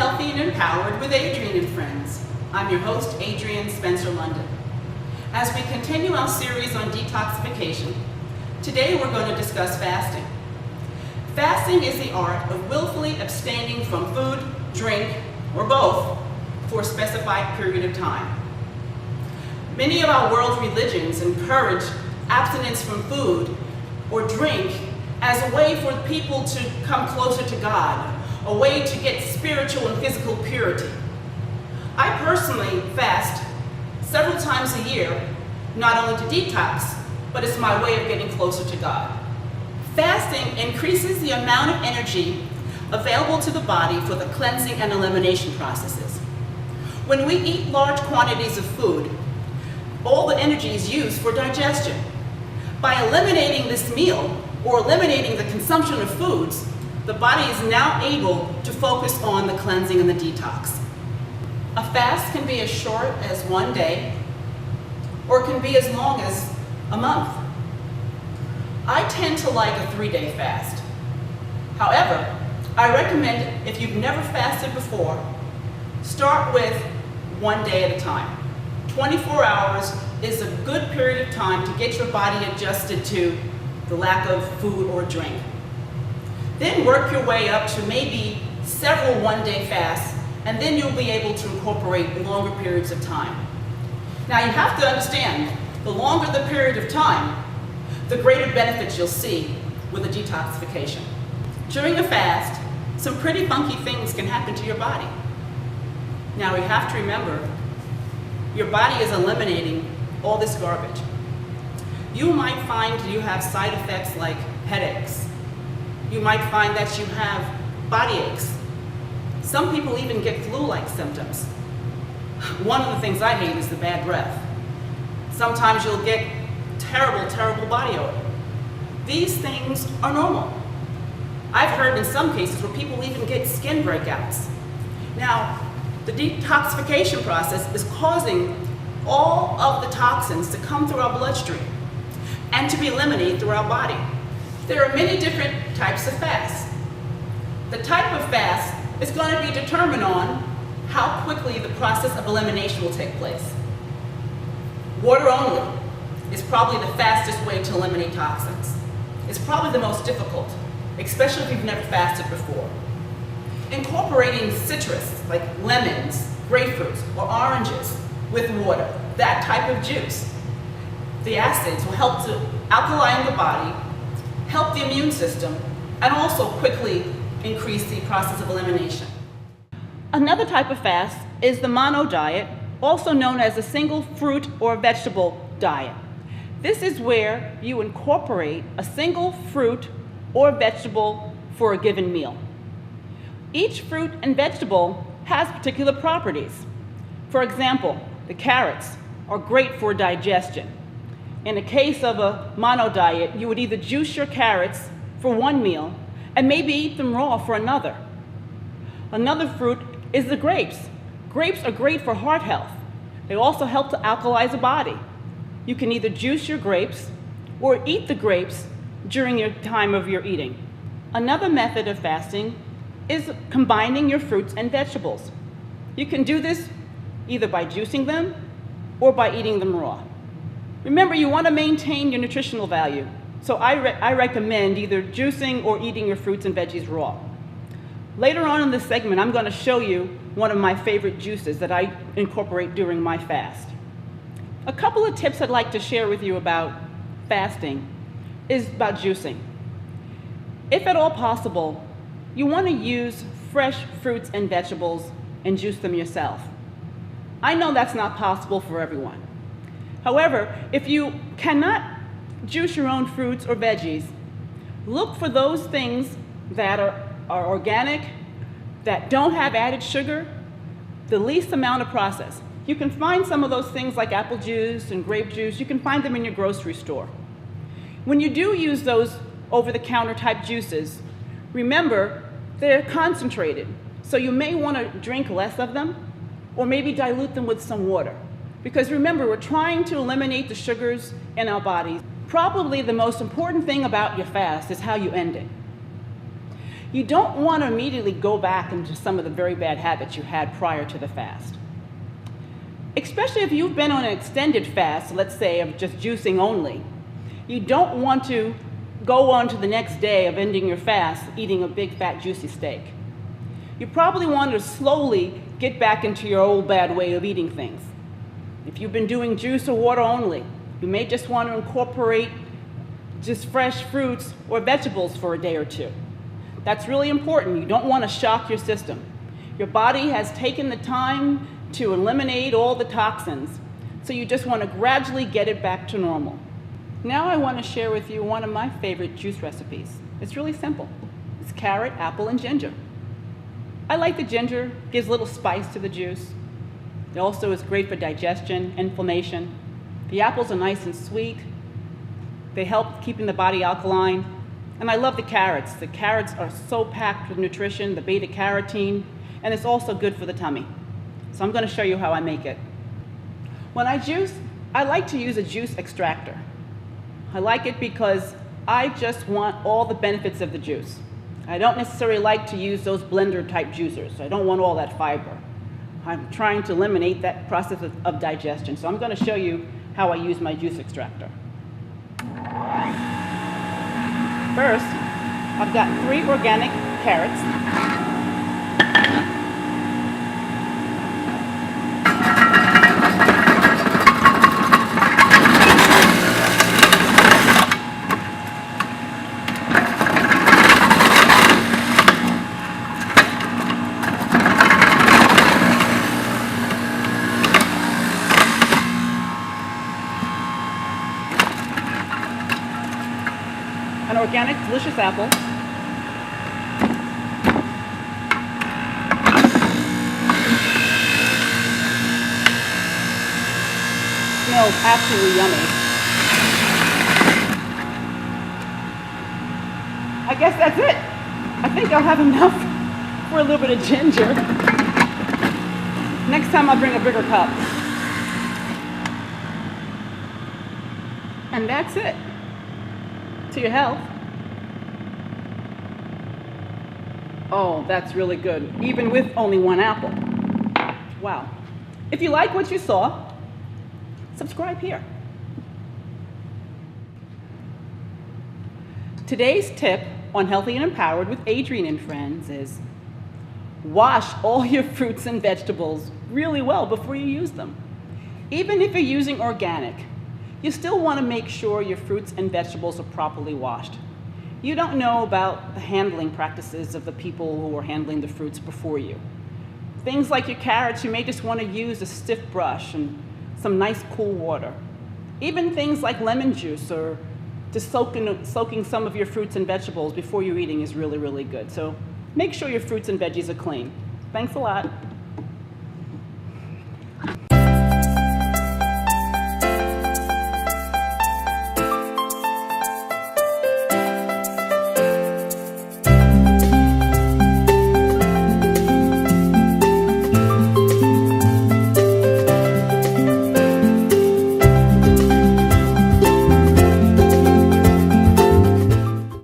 Healthy and Empowered with Adrienne and Friends. I'm your host, Adrienne Spencer London. As we continue our series on detoxification, today we're going to discuss fasting. Fasting is the art of willfully abstaining from food, drink, or both for a specified period of time. Many of our world's religions encourage abstinence from food or drink as a way for people to come closer to God, a way to get spiritual and physical purity. I personally fast several times a year, not only to detox, but it's my way of getting closer to God. Fasting increases the amount of energy available to the body for the cleansing and elimination processes. When we eat large quantities of food, all the energy is used for digestion. By eliminating this meal, or eliminating the consumption of foods, the body is now able to focus on the cleansing and the detox. A fast can be as short as 1 day, or it can be as long as a month. I tend to like a 3-day fast. However, I recommend, if you've never fasted before, start with 1 day at a time. 24 hours is a good period of time to get your body adjusted to the lack of food or drink. Then work your way up to maybe several 1-day fasts, and then you'll be able to incorporate longer periods of time. Now you have to understand, the longer the period of time, the greater benefits you'll see with a detoxification. During a fast, some pretty funky things can happen to your body. Now you have to remember, your body is eliminating all this garbage. You might find you have side effects like headaches. You might find that you have body aches. Some people even get flu-like symptoms. One of the things I hate is the bad breath. Sometimes you'll get terrible body odor. These things are normal. I've heard in some cases where people even get skin breakouts. Now, the detoxification process is causing all of the toxins to come through our bloodstream and to be eliminated through our body. There are many different types of fasts. The type of fast is going to be determined on how quickly the process of elimination will take place. Water only is probably the fastest way to eliminate toxins. It's probably the most difficult, especially if you've never fasted before. Incorporating citrus, like lemons, grapefruits, or oranges with water, that type of juice. The acids will help to alkaline the body, help the immune system, and also quickly increase the process of elimination. Another type of fast is the mono diet, also known as a single fruit or vegetable diet. This is where you incorporate a single fruit or vegetable for a given meal. Each fruit and vegetable has particular properties. For example, the carrots are great for digestion. In the case of a mono diet, you would either juice your carrots for one meal and maybe eat them raw for another. Another fruit is the grapes. Grapes are great for heart health. They also help to alkalize the body. You can either juice your grapes or eat the grapes during your time of your eating. Another method of fasting is combining your fruits and vegetables. You can do this either by juicing them or by eating them raw. Remember, you want to maintain your nutritional value, so I recommend either juicing or eating your fruits and veggies raw. Later on in this segment, I'm going to show you one of my favorite juices that I incorporate during my fast. A couple of tips I'd like to share with you about fasting is about juicing. If at all possible, you want to use fresh fruits and vegetables and juice them yourself. I know that's not possible for everyone. However, if you cannot juice your own fruits or veggies, look for those things that are organic, that don't have added sugar, the least amount of process. You can find some of those things like apple juice and grape juice. You can find them in your grocery store. When you do use those over-the-counter type juices, remember, they're concentrated. So you may want to drink less of them, or maybe dilute them with some water. Because remember, we're trying to eliminate the sugars in our bodies. Probably the most important thing about your fast is how you end it. You don't want to immediately go back into some of the very bad habits you had prior to the fast. Especially if you've been on an extended fast, let's say of just juicing only. You don't want to go on to the next day of ending your fast eating a big fat juicy steak. You probably want to slowly get back into your old bad way of eating things. If you've been doing juice or water only, you may just want to incorporate just fresh fruits or vegetables for a day or two. That's really important. You don't want to shock your system. Your body has taken the time to eliminate all the toxins, so you just want to gradually get it back to normal. Now I want to share with you one of my favorite juice recipes. It's really simple. It's carrot, apple, and ginger. I like the ginger, gives a little spice to the juice. It also is great for digestion, inflammation. The apples are nice and sweet. They help keeping the body alkaline. And I love the carrots. The carrots are so packed with nutrition, the beta carotene, and it's also good for the tummy. So I'm going to show you how I make it. When I juice, I like to use a juice extractor. I like it because I just want all the benefits of the juice. I don't necessarily like to use those blender type juicers. I don't want all that fiber. I'm trying to eliminate that process of digestion. So I'm going to show you how I use my juice extractor. First, I've got 3 organic carrots. An organic, delicious apple. Smells absolutely yummy. I guess that's it. I think I'll have enough for a little bit of ginger. Next time I'll bring a bigger cup. And that's it. To your health. Oh, that's really good, even with only 1 apple. Wow. If you like what you saw, subscribe here. Today's tip on Healthy and Empowered with Adrienne and Friends is wash all your fruits and vegetables really well before you use them. Even if you're using organic, you still want to make sure your fruits and vegetables are properly washed. You don't know about the handling practices of the people who are handling the fruits before you. Things like your carrots, you may just want to use a stiff brush and some nice cool water. Even things like lemon juice or just soaking some of your fruits and vegetables before you're eating is really, really good. So make sure your fruits and veggies are clean. Thanks a lot.